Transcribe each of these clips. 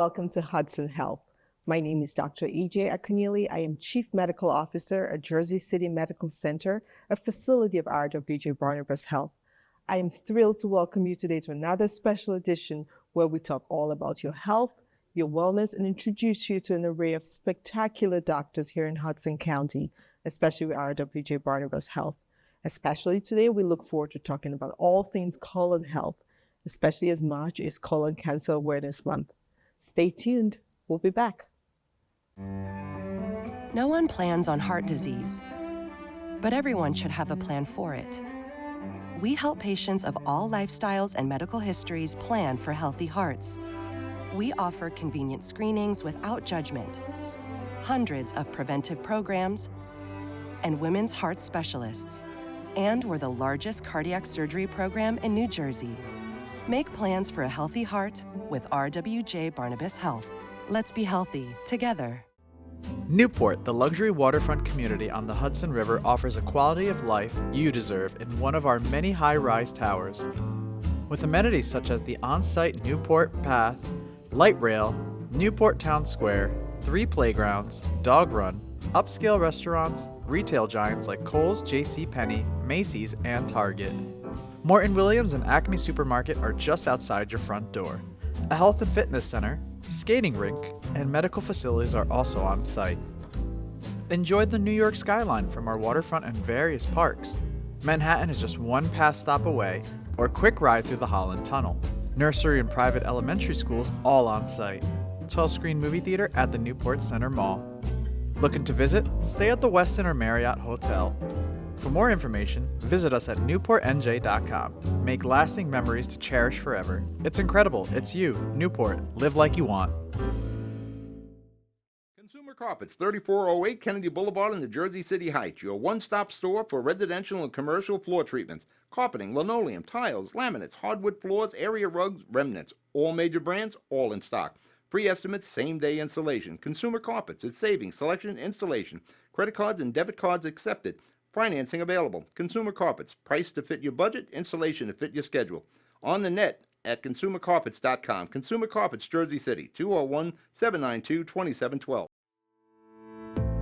welcome to Hudson Health. My name is Dr. Hsieh. I am Chief Medical Officer at Jersey City Medical Center, a facility of RWJ Barnabas Health. I am thrilled to welcome you today to another special edition where we talk all about your health, your wellness, and introduce you to an array of spectacular doctors here in Hudson County, especially with RWJ Barnabas Health. Especially today, we look forward to talking about all things colon health, especially as March is Colon Cancer Awareness Month. Stay tuned. We'll be back. No one plans on heart disease, but everyone should have a plan for it. We help patients of all lifestyles and medical histories plan for healthy hearts. We offer convenient screenings without judgment, hundreds of preventive programs, and women's heart specialists. And we're the largest cardiac surgery program in New Jersey. Make plans for a healthy heart with RWJ Barnabas Health. Let's be healthy together. Newport, the luxury waterfront community on the Hudson River, offers a quality of life you deserve in one of our many high-rise towers. With amenities such as the on-site Newport Path, light rail, Newport Town Square, 3 playgrounds, dog run, upscale restaurants, retail giants like Kohl's, JCPenney, Macy's, and Target. Morton Williams and Acme Supermarket are just outside your front door. A health and fitness center, skating rink, and medical facilities are also on site. Enjoy the New York skyline from our waterfront and various parks. Manhattan is just one pass stop away, or a quick ride through the Holland Tunnel. Nursery and private elementary schools all on site. 12-screen movie theater at the Newport Center Mall. Looking to visit? Stay at the Westin or Marriott Hotel. For more information, visit us at newportnj.com. Make lasting memories to cherish forever. It's incredible. It's you, Newport. Live like you want. Consumer Carpets, 3408 Kennedy Boulevard in the Jersey City Heights. Your one-stop store for residential and commercial floor treatments. Carpeting, linoleum, tiles, laminates, hardwood floors, area rugs, remnants. All major brands, all in stock. Free estimates, same-day installation. Consumer Carpets, it's savings, selection, installation. Credit cards and debit cards accepted. Financing available. Consumer Carpets, price to fit your budget, installation to fit your schedule. On the net at consumercarpets.com. Consumer Carpets, Jersey City, 201-792-2712.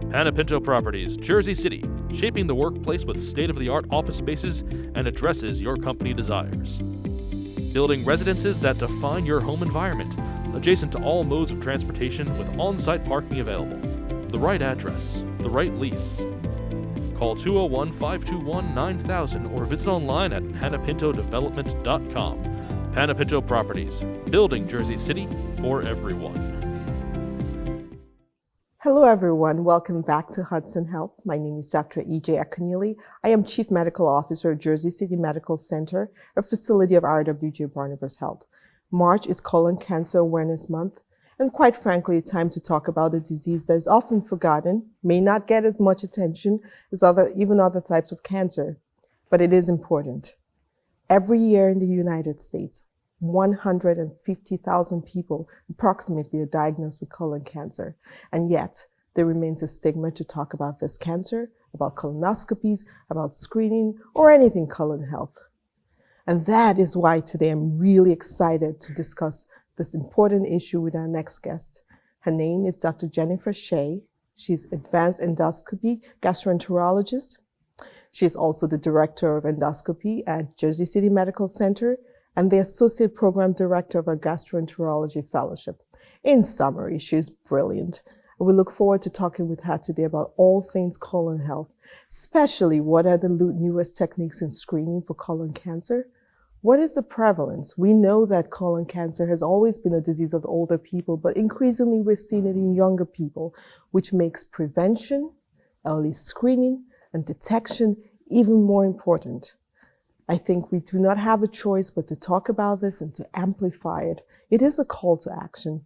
Panapinto Properties, Jersey City, shaping the workplace with state-of-the-art office spaces and addresses your company desires. Building residences that define your home environment, adjacent to all modes of transportation with on-site parking available. The right address, the right lease. Call 201-521-9000 or visit online at panapintodevelopment.com. Panapinto Properties, building Jersey City for everyone. Hello, everyone. Welcome back to Hudson Health. My name is Dr. Hsieh. I am Chief Medical Officer at Jersey City Medical Center, a facility of RWJ Barnabas Health. March is Colon Cancer Awareness Month, and quite frankly, time to talk about a disease that is often forgotten, may not get as much attention as even other types of cancer, but it is important. Every year in the United States, 150,000 people approximately are diagnosed with colon cancer, and yet there remains a stigma to talk about this cancer, about colonoscopies, about screening, or anything colon health. And that is why today I'm really excited to discuss this important issue with our next guest. Her name is Dr. Jennifer Hsieh. She's advanced endoscopy gastroenterologist. She is also the director of endoscopy at Jersey City Medical Center and the associate program director of our gastroenterology fellowship. In summary, she's brilliant. We look forward to talking with her today about all things colon health, especially what are the newest techniques in screening for colon cancer. What is the prevalence? We know that colon cancer has always been a disease of older people, but increasingly we're seeing it in younger people, which makes prevention, early screening, and detection even more important. I think we do not have a choice but to talk about this and to amplify it. It is a call to action.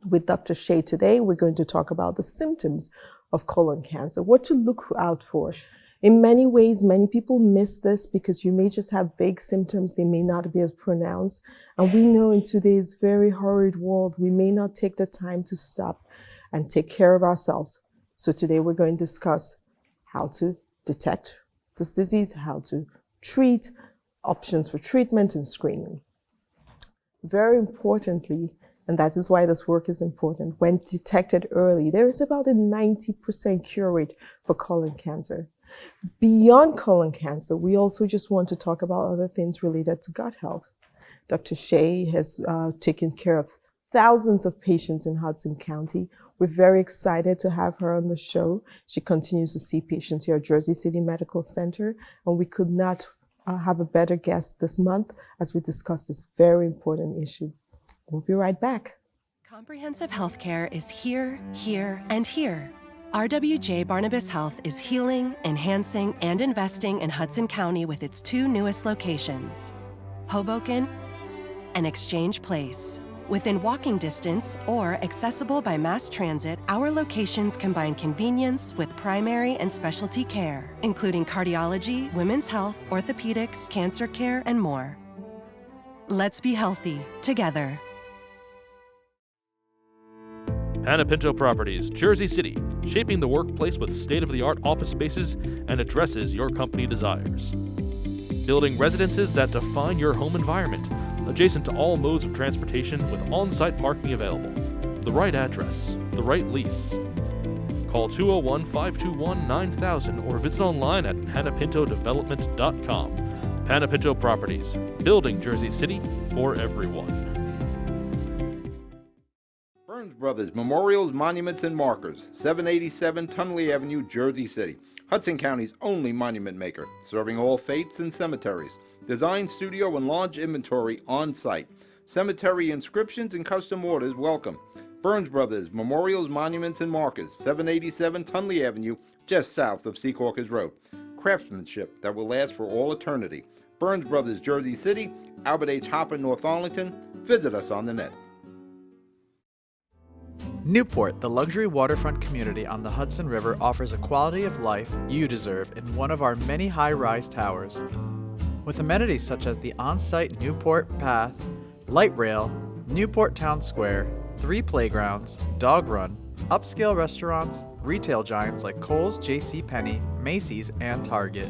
With Dr. Hsieh today, we're going to talk about the symptoms of colon cancer, what to look out for. In many ways, many people miss this because you may just have vague symptoms. They may not be as pronounced. And we know in today's very hurried world, we may not take the time to stop and take care of ourselves. So today we're going to discuss how to detect this disease, how to treat, options for treatment and screening. Very importantly, And that is why this work is important. When detected early, there is about a 90% cure rate for colon cancer. Beyond colon cancer, we also just want to talk about other things related to gut health. Dr. Hsieh has taken care of thousands of patients in Hudson County. We're very excited to have her on the show. She continues to see patients here at Jersey City Medical Center, and we could not have a better guest this month as we discuss this very important issue. We'll be right back. Comprehensive healthcare is here, here, and here. RWJ Barnabas Health is healing, enhancing, and investing in Hudson County with its two newest locations, Hoboken and Exchange Place. Within walking distance or accessible by mass transit, our locations combine convenience with primary and specialty care, including cardiology, women's health, orthopedics, cancer care, and more. Let's be healthy together. Panepinto Properties, Jersey City, shaping the workplace with state-of-the-art office spaces and addresses your company desires. Building residences that define your home environment, adjacent to all modes of transportation with on-site parking available. The right address, the right lease. Call 201-521-9000 or visit online at panepintodevelopment.com. Panepinto Properties, building Jersey City for everyone. Burns Brothers Memorials, Monuments, and Markers, 787 Tunley Avenue, Jersey City. Hudson County's only monument maker, serving all faiths and cemeteries. Design, studio, and launch inventory on site. Cemetery inscriptions and custom orders welcome. Burns Brothers Memorials, Monuments, and Markers, 787 Tunley Avenue, just south of Secaucus Road. Craftsmanship that will last for all eternity. Burns Brothers, Jersey City, Albert H. Hopper, North Arlington. Visit us on the net. Newport, the luxury waterfront community on the Hudson River, offers a quality of life you deserve in one of our many high-rise towers. With amenities such as the on-site Newport Path, light rail, Newport Town Square, 3 playgrounds, dog run, upscale restaurants, retail giants like Kohl's, JCPenney, Macy's, and Target.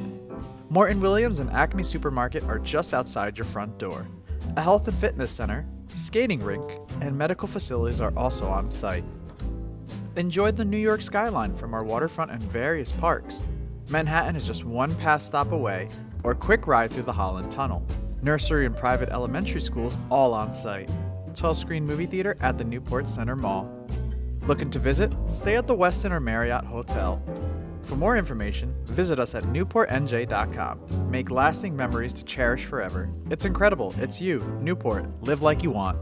Morton Williams and Acme Supermarket are just outside your front door. A health and fitness center, skating rink, and medical facilities are also on site. Enjoy the New York skyline from our waterfront and various parks. Manhattan is just one pass stop away, or quick ride through the Holland Tunnel. Nursery and private elementary schools all on site. 12-screen movie theater at the Newport Center Mall. Looking to visit? Stay at the Westin or Marriott Hotel. For more information, visit us at newportnj.com. Make lasting memories to cherish forever. It's incredible. It's you, Newport. Live like you want.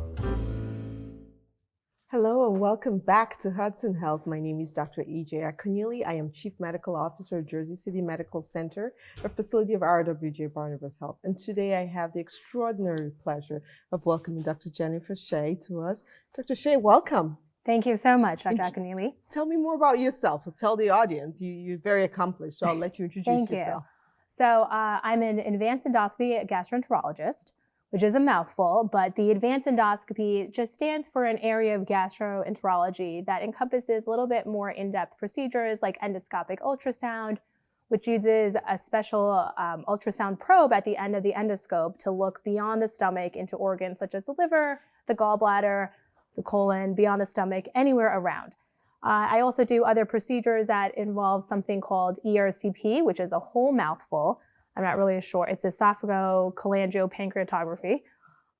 Hello and welcome back to Hudson Health. My name is Dr. Hsieh. I am Chief Medical Officer of Jersey City Medical Center, a facility of RWJ Barnabas Health. And today I have the extraordinary pleasure of welcoming Dr. Jennifer Hsieh to us. Dr. Hsieh, welcome. Thank you so much, Dr. Akinili. Tell me more about yourself. Tell the audience. You're very accomplished, so I'll let you introduce Thank yourself. you. So I'm an advanced endoscopy gastroenterologist, which is a mouthful, but the advanced endoscopy just stands for an area of gastroenterology that encompasses a little bit more in-depth procedures like endoscopic ultrasound, which uses a special ultrasound probe at the end of the endoscope to look beyond the stomach into organs such as the liver, the gallbladder, the colon, beyond the stomach, anywhere around. I also do other procedures that involve something called ERCP, which is a whole mouthful. I'm not really sure. It's esophago-cholangiopancreatography.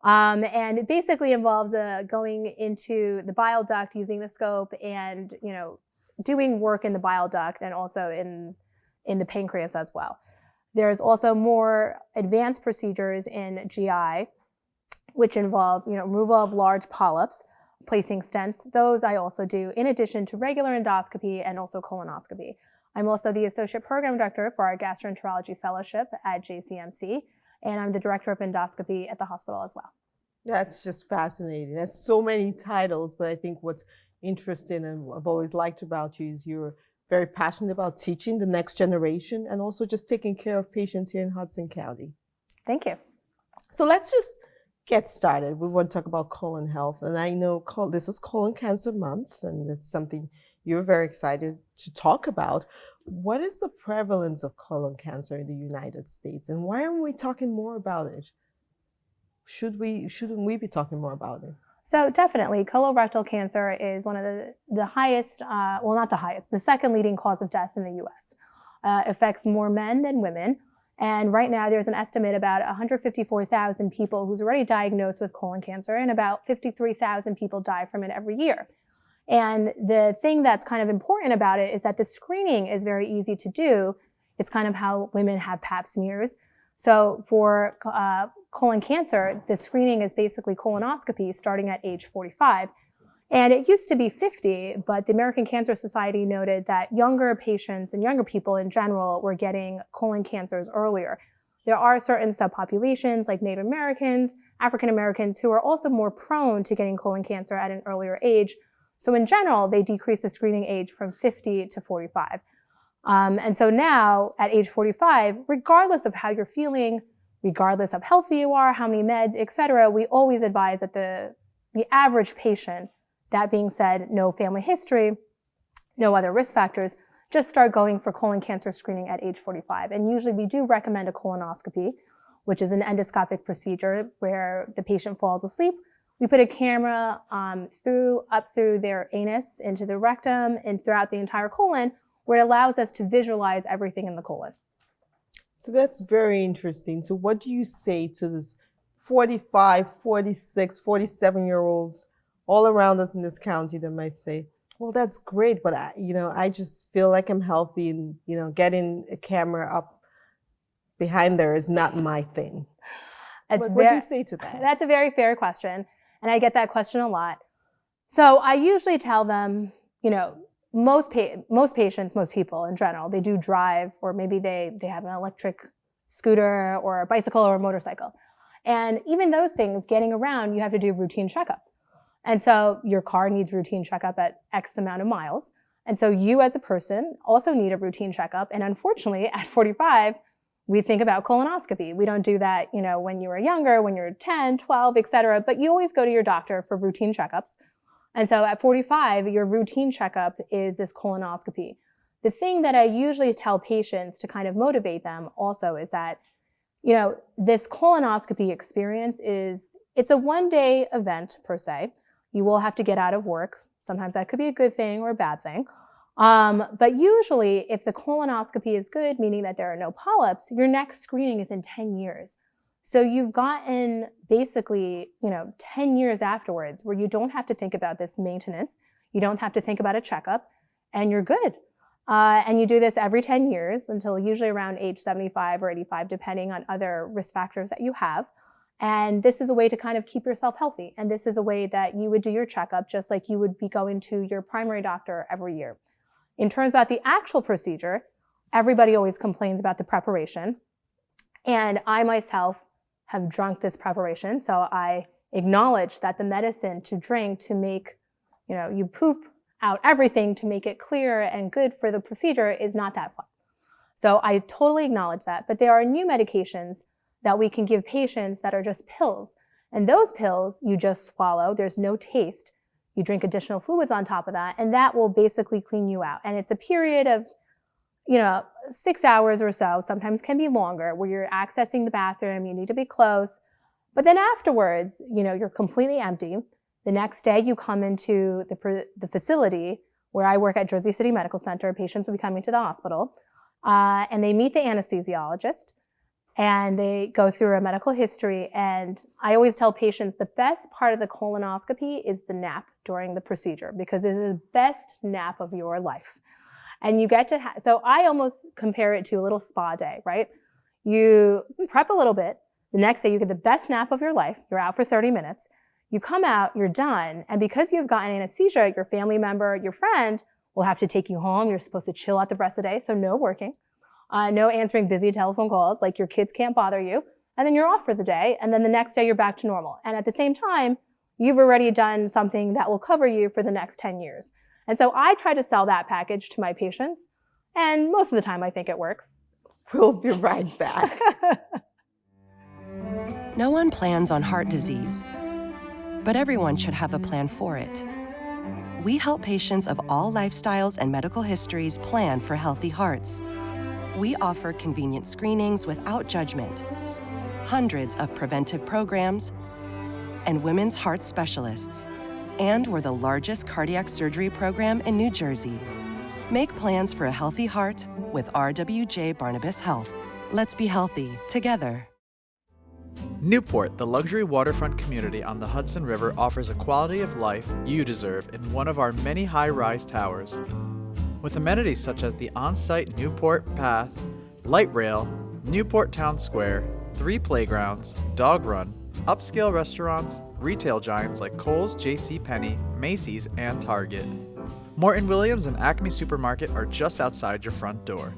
And it basically involves going into the bile duct using the scope and, doing work in the bile duct and also in the pancreas as well. There's also more advanced procedures in GI, which involve, removal of large polyps, placing stents. Those I also do in addition to regular endoscopy and also colonoscopy. I'm also the Associate Program Director for our Gastroenterology Fellowship at JCMC, and I'm the Director of Endoscopy at the hospital as well. That's just fascinating. There's so many titles, but I think what's interesting and what I've always liked about you is you're very passionate about teaching the next generation and also just taking care of patients here in Hudson County. Thank you. So let's just get started. We want to talk about colon health, and I know this is Colon Cancer Month, and it's something you're very excited to talk about. What is the prevalence of colon cancer in the United States, and why aren't we talking more about it? Shouldn't we be talking more about it? So definitely, colorectal cancer is one of the highest, well, not the highest, the second leading cause of death in the U.S. Affects more men than women. And right now, there's an estimate about 154,000 people who's already diagnosed with colon cancer, and about 53,000 people die from it every year. And the thing that's kind of important about it is that the screening is very easy to do. It's kind of how women have pap smears. So for colon cancer, the screening is basically colonoscopy starting at age 45. And it used to be 50, but the American Cancer Society noted that younger patients and younger people in general were getting colon cancers earlier. There are certain subpopulations like Native Americans, African Americans, who are also more prone to getting colon cancer at an earlier age. So in general, they decrease the screening age from 50 to 45. And so now at age 45, regardless of how you're feeling, regardless of how healthy you are, how many meds, et cetera, we always advise that the average patient, that being said, no family history, no other risk factors, just start going for colon cancer screening at age 45. And usually we do recommend a colonoscopy, which is an endoscopic procedure where the patient falls asleep. We put a camera up through their anus, into the rectum, and throughout the entire colon, where it allows us to visualize everything in the colon. So that's very interesting. So what do you say to this 45, 46, 47-year-olds all around us in this county that might say, well, that's great, but I just feel like I'm healthy, and, getting a camera up behind there is not my thing. What do you say to that? That's a very fair question, and I get that question a lot. So I usually tell them, most patients, most people in general, they do drive, or maybe they have an electric scooter or a bicycle or a motorcycle. And even those things, getting around, you have to do routine checkup. And so your car needs routine checkup at X amount of miles. And so you as a person also need a routine checkup. And unfortunately, at 45, we think about colonoscopy. We don't do that, when you were younger, when you're 10, 12, et cetera, but you always go to your doctor for routine checkups. And so at 45, your routine checkup is this colonoscopy. The thing that I usually tell patients to kind of motivate them also is that, this colonoscopy experience it's a one-day event per se. You will have to get out of work. Sometimes that could be a good thing or a bad thing. But usually, if the colonoscopy is good, meaning that there are no polyps, your next screening is in 10 years. So you've gotten basically, 10 years afterwards where you don't have to think about this maintenance. You don't have to think about a checkup, and you're good. And you do this every 10 years until usually around age 75 or 85, depending on other risk factors that you have. And this is a way to kind of keep yourself healthy. And this is a way that you would do your checkup just like you would be going to your primary doctor every year. In terms about the actual procedure, everybody always complains about the preparation. And I myself have drunk this preparation. So I acknowledge that the medicine to drink to make, you poop out everything to make it clear and good for the procedure is not that fun. So I totally acknowledge that. But there are new medications that we can give patients that are just pills. And those pills you just swallow. There's no taste. You drink additional fluids on top of that, and that will basically clean you out. And it's a period of, 6 hours or so, sometimes can be longer, where you're accessing the bathroom, you need to be close. But then afterwards, you're completely empty. The next day you come into the facility where I work at Jersey City Medical Center. Patients will be coming to the hospital, and they meet the anesthesiologist. And they go through a medical history. And I always tell patients the best part of the colonoscopy is the nap during the procedure, because it is the best nap of your life. And you get to so I almost compare it to a little spa day, right? You prep a little bit. The next day you get the best nap of your life. You're out for 30 minutes. You come out, you're done. And because you've gotten anesthesia, your family member, your friend will have to take you home. You're supposed to chill out the rest of the day. So no working. No answering busy telephone calls, like your kids can't bother you, and then you're off for the day, and then the next day you're back to normal. And at the same time, you've already done something that will cover you for the next 10 years. And so I try to sell that package to my patients, and most of the time I think it works. We'll be right back. No one plans on heart disease, but everyone should have a plan for it. We help patients of all lifestyles and medical histories plan for healthy hearts. We offer convenient screenings without judgment, hundreds of preventive programs, and women's heart specialists. And we're the largest cardiac surgery program in New Jersey. Make plans for a healthy heart with RWJ Barnabas Health. Let's be healthy together. Newport, the luxury waterfront community on the Hudson River, offers a quality of life you deserve in one of our many high-rise towers. With amenities such as the on-site Newport Path, light rail, Newport Town Square, 3 playgrounds, dog run, upscale restaurants, retail giants like Kohl's, JCPenney, Macy's, and Target. Morton Williams and Acme Supermarket are just outside your front door.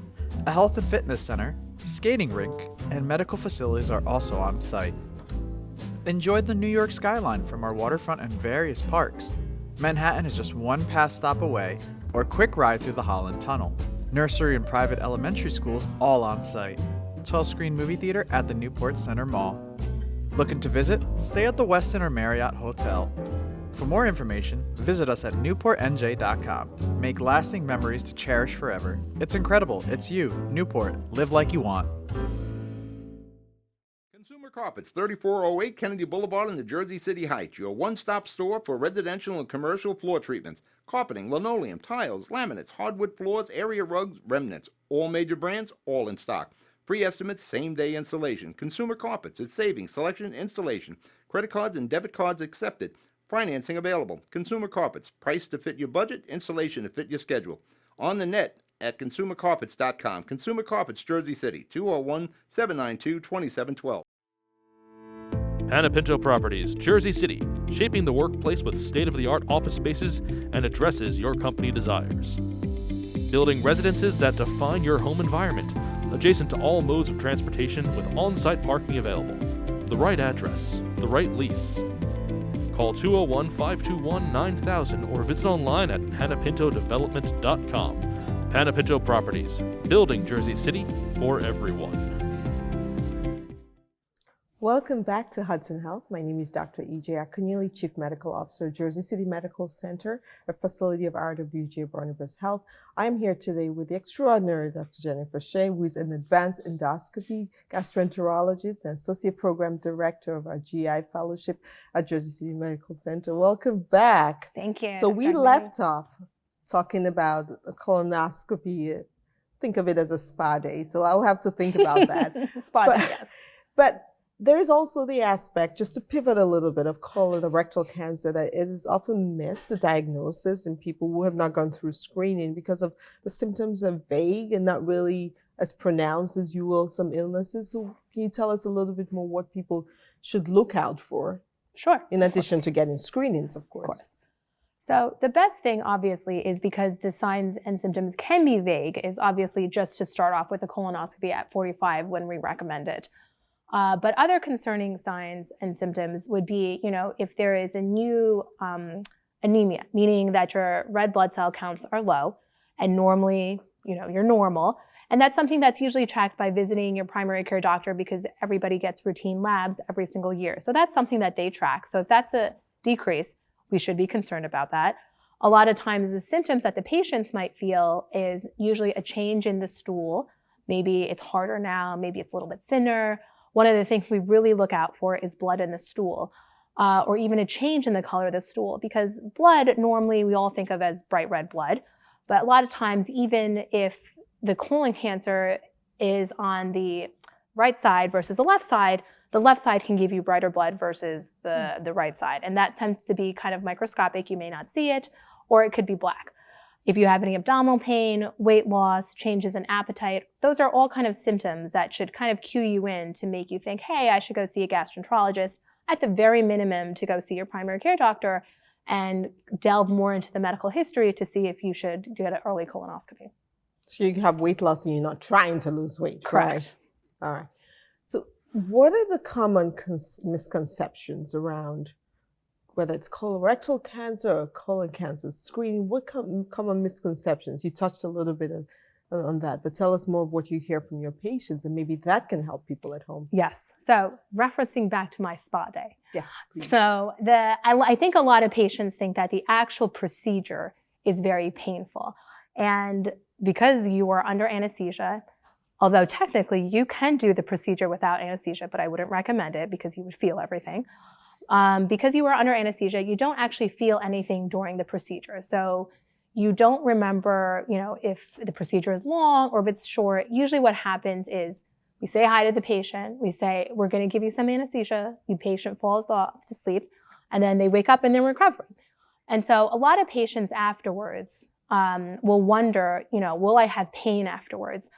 A health and fitness center, skating rink, and medical facilities are also on site. Enjoy the New York skyline from our waterfront and various parks. Manhattan is just one pass stop away, or quick ride through the Holland Tunnel. Nursery and private elementary schools all on site. 12-screen movie theater at the Newport Center Mall. Looking to visit? Stay at the Westin or Marriott Hotel. For more information, visit us at newportnj.com. Make lasting memories to cherish forever. It's incredible. It's you, Newport. Live like you want. Consumer Carpets, 3408 Kennedy Boulevard in the Jersey City Heights. Your one-stop store for residential and commercial floor treatments. Carpeting, linoleum, tiles, laminates, hardwood floors, area rugs, remnants. All major brands, all in stock. Free estimates, same-day installation. Consumer Carpets, it's savings, selection, installation. Credit cards and debit cards accepted. Financing available. Consumer Carpets, price to fit your budget, installation to fit your schedule. On the net at consumercarpets.com. Consumer Carpets, Jersey City, 201-792-2712. Panapinto Properties, Jersey City, shaping the workplace with state-of-the-art office spaces and addresses your company desires. Building residences that define your home environment, adjacent to all modes of transportation with on-site parking available. The right address, the right lease. Call 201-521-9000 or visit online at panapintodevelopment.com. Panapinto Properties, building Jersey City for everyone. Welcome back to Hudson Health. My name is Dr. E.J. Akunyili, Chief Medical Officer, Jersey City Medical Center, a facility of RWJ Barnabas Health. I'm here today with the extraordinary Dr. Jennifer Hsieh, who is an advanced endoscopy gastroenterologist and Associate Program Director of our GI Fellowship at Jersey City Medical Center. Welcome back. Thank you. So we left off talking about a colonoscopy. Think of it as a spa day. So I'll have to think about that. Spa day, yes. But there is also the aspect, just to pivot a little bit, of colorectal cancer that it is often missed, the diagnosis in people who have not gone through screening because of the symptoms are vague and not really as pronounced as you will some illnesses. So can you tell us a little bit more what people should look out for? Sure. In addition to getting screenings, of course. Of course. So the best thing, obviously, is because the signs and symptoms can be vague, is obviously just to start off with a colonoscopy at 45 when we recommend it. But other concerning signs and symptoms would be, if there is a new anemia, meaning that your red blood cell counts are low, and normally, you're normal. And that's something that's usually tracked by visiting your primary care doctor because everybody gets routine labs every single year. So that's something that they track. So if that's a decrease, we should be concerned about that. A lot of times the symptoms that the patients might feel is usually a change in the stool. Maybe it's harder now, maybe it's a little bit thinner. One of the things we really look out for is blood in the stool, or even a change in the color of the stool, because blood normally we all think of as bright red blood, but a lot of times even if the colon cancer is on the right side versus the left side can give you brighter blood versus the right side, and that tends to be kind of microscopic. You may not see it, or it could be black. If you have any abdominal pain, weight loss, changes in appetite, those are all kind of symptoms that should kind of cue you in to make you think, hey, I should go see a gastroenterologist, at the very minimum to go see your primary care doctor and delve more into the medical history to see if you should get an early colonoscopy. So you have weight loss and you're not trying to lose weight, correct? Right? All right. So what are the common misconceptions around whether it's colorectal cancer or colon cancer screening? What common misconceptions? You touched a little bit on that, but tell us more of what you hear from your patients, and maybe that can help people at home. Yes. So referencing back to my spa day. Yes, please. So I think a lot of patients think that the actual procedure is very painful. And because you are under anesthesia, although technically you can do the procedure without anesthesia, but I wouldn't recommend it because you would feel everything. Because you were under anesthesia, you don't actually feel anything during the procedure. So you don't remember, if the procedure is long or if it's short. Usually what happens is we say hi to the patient. We say, we're going to give you some anesthesia. The patient falls off to sleep, and then they wake up and they're recovering. And so a lot of patients afterwards will wonder, will I have pain afterwards?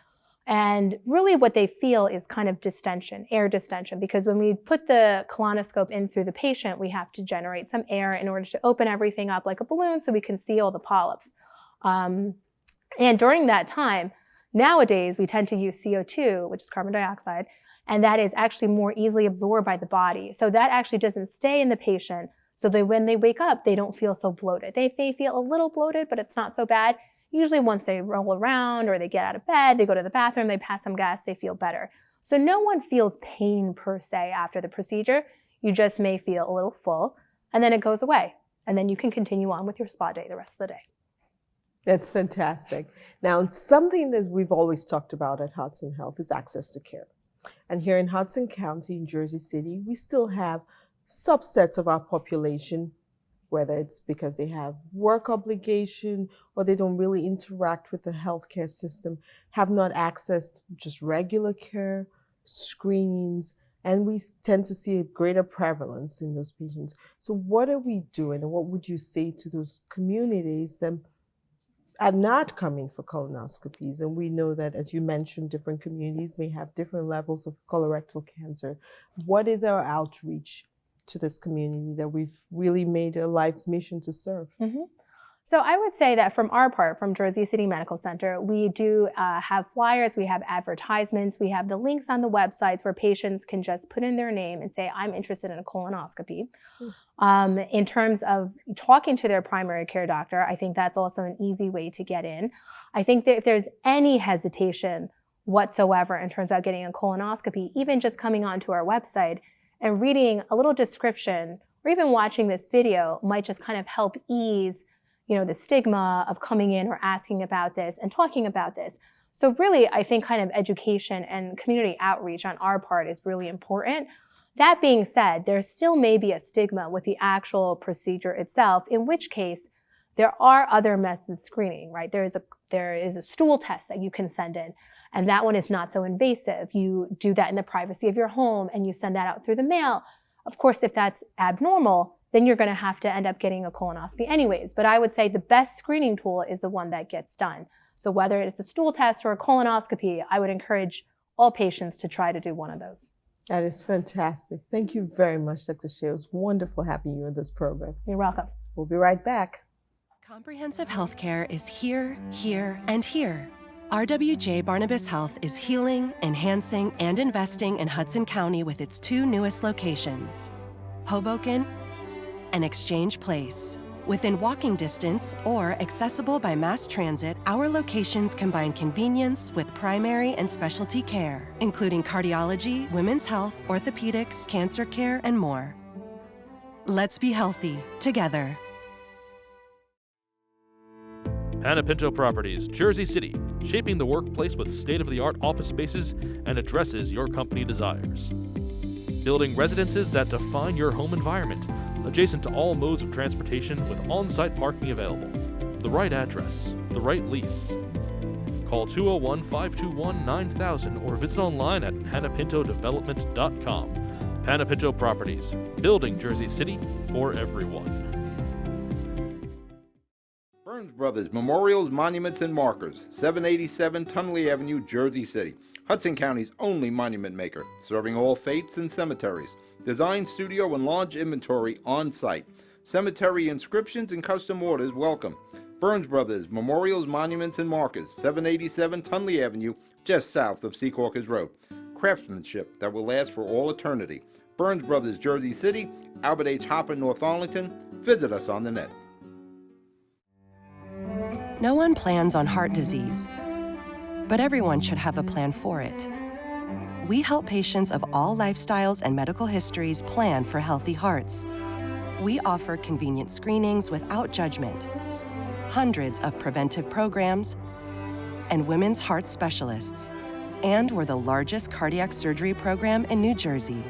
And really what they feel is kind of distension, air distension, because when we put the colonoscope in through the patient, we have to generate some air in order to open everything up like a balloon so we can see all the polyps. And during that time, nowadays we tend to use CO2, which is carbon dioxide, and that is actually more easily absorbed by the body. So that actually doesn't stay in the patient, so that when they wake up, they don't feel so bloated. They may feel a little bloated, but it's not so bad. Usually once they roll around or they get out of bed, they go to the bathroom, they pass some gas, they feel better. So no one feels pain per se after the procedure. You just may feel a little full, and then it goes away. And then you can continue on with your spa day the rest of the day. That's fantastic. Now, something that we've always talked about at Hudson Health is access to care. And here in Hudson County, in Jersey City, we still have subsets of our population, whether it's because they have work obligation or they don't really interact with the healthcare system, have not accessed just regular care, screenings, and we tend to see a greater prevalence in those patients. So what are we doing, and what would you say to those communities that are not coming for colonoscopies? And we know that, as you mentioned, different communities may have different levels of colorectal cancer. What is our outreach to this community that we've really made a life's mission to serve? Mm-hmm. So I would say that from our part, from Jersey City Medical Center, we do have flyers, we have advertisements, we have the links on the websites where patients can just put in their name and say, I'm interested in a colonoscopy. In terms of talking to their primary care doctor, I think that's also an easy way to get in. I think that if there's any hesitation whatsoever in terms of getting a colonoscopy, even just coming onto our website and reading a little description or even watching this video might just kind of help ease, the stigma of coming in or asking about this and talking about this. So really, I think kind of education and community outreach on our part is really important. That being said, there still may be a stigma with the actual procedure itself, in which case there are other methods of screening, right? There is a stool test that you can send in, and that one is not so invasive. You do that in the privacy of your home and you send that out through the mail. Of course, if that's abnormal, then you're going to have to end up getting a colonoscopy anyways. But I would say the best screening tool is the one that gets done. So whether it's a stool test or a colonoscopy, I would encourage all patients to try to do one of those. That is fantastic. Thank you very much, Dr. Hsieh. It was wonderful having you in this program. You're welcome. We'll be right back. Comprehensive healthcare is here, here, and here. RWJ Barnabas Health is healing, enhancing, and investing in Hudson County with its two newest locations, Hoboken and Exchange Place. Within walking distance or accessible by mass transit, our locations combine convenience with primary and specialty care, including cardiology, women's health, orthopedics, cancer care, and more. Let's be healthy together. Panapinto Properties, Jersey City, shaping the workplace with state-of-the-art office spaces and addresses your company desires. Building residences that define your home environment, adjacent to all modes of transportation with on-site parking available. The right address, the right lease. Call 201-521-9000 or visit online at panapintodevelopment.com. Panapinto Properties, building Jersey City for everyone. Burns Brothers Memorials, Monuments, and Markers, 787 Tunley Avenue, Jersey City. Hudson County's only monument maker, serving all faiths and cemeteries. Design studio and large inventory on site. Cemetery inscriptions and custom orders welcome. Burns Brothers Memorials, Monuments, and Markers, 787 Tunley Avenue, just south of Secaucus Road. Craftsmanship that will last for all eternity. Burns Brothers, Jersey City, Albert H. Hopper, North Arlington. Visit us on the net. No one plans on heart disease, but everyone should have a plan for it. We help patients of all lifestyles and medical histories plan for healthy hearts. We offer convenient screenings without judgment, hundreds of preventive programs, and women's heart specialists. And we're the largest cardiac surgery program in New Jersey.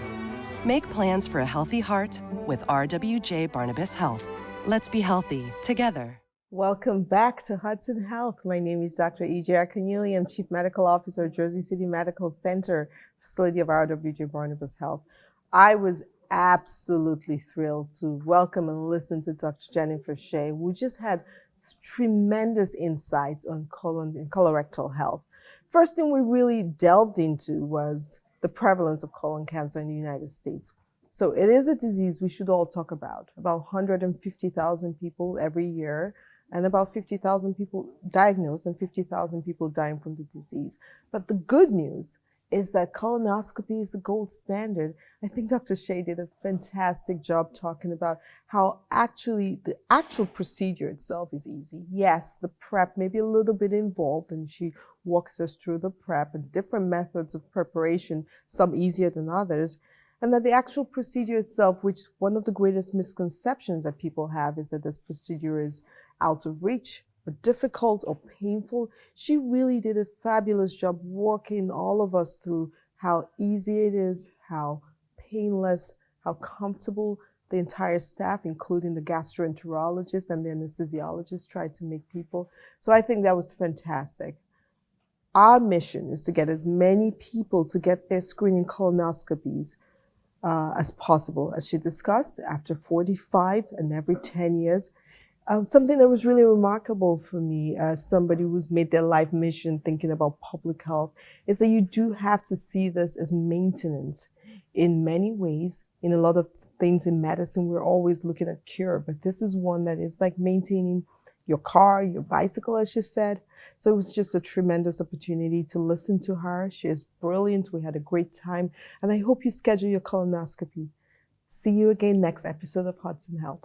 Make plans for a healthy heart with RWJ Barnabas Health. Let's be healthy together. Welcome back to Hudson Health. My name is Dr. E.J. Keneally. I'm Chief Medical Officer at Jersey City Medical Center, facility of RWJ Barnabas Health. I was absolutely thrilled to welcome and listen to Dr. Jennifer Hsieh, who just had tremendous insights on colon and colorectal health. First thing we really delved into was the prevalence of colon cancer in the United States. So it is a disease we should all talk about 150,000 people every year, and about 50,000 people diagnosed and 50,000 people dying from the disease. But the good news is that colonoscopy is the gold standard. I think Dr. Hsieh did a fantastic job talking about how the actual procedure itself is easy. Yes, the prep may be a little bit involved, and she walks us through the prep and different methods of preparation, some easier than others. And that the actual procedure itself, which one of the greatest misconceptions that people have is that this procedure is out of reach, or difficult or painful. She really did a fabulous job walking all of us through how easy it is, how painless, how comfortable the entire staff, including the gastroenterologist and the anesthesiologist, tried to make people. So I think that was fantastic. Our mission is to get as many people to get their screening colonoscopies as possible, as she discussed, after 45 and every 10 years. Something that was really remarkable for me as somebody who's made their life mission thinking about public health is that you do have to see this as maintenance in many ways. In a lot of things in medicine, we're always looking at cure, but this is one that is like maintaining your car, your bicycle, as she said. So it was just a tremendous opportunity to listen to her. She is brilliant. We had a great time, and I hope you schedule your colonoscopy. See you again next episode of Hudson Health.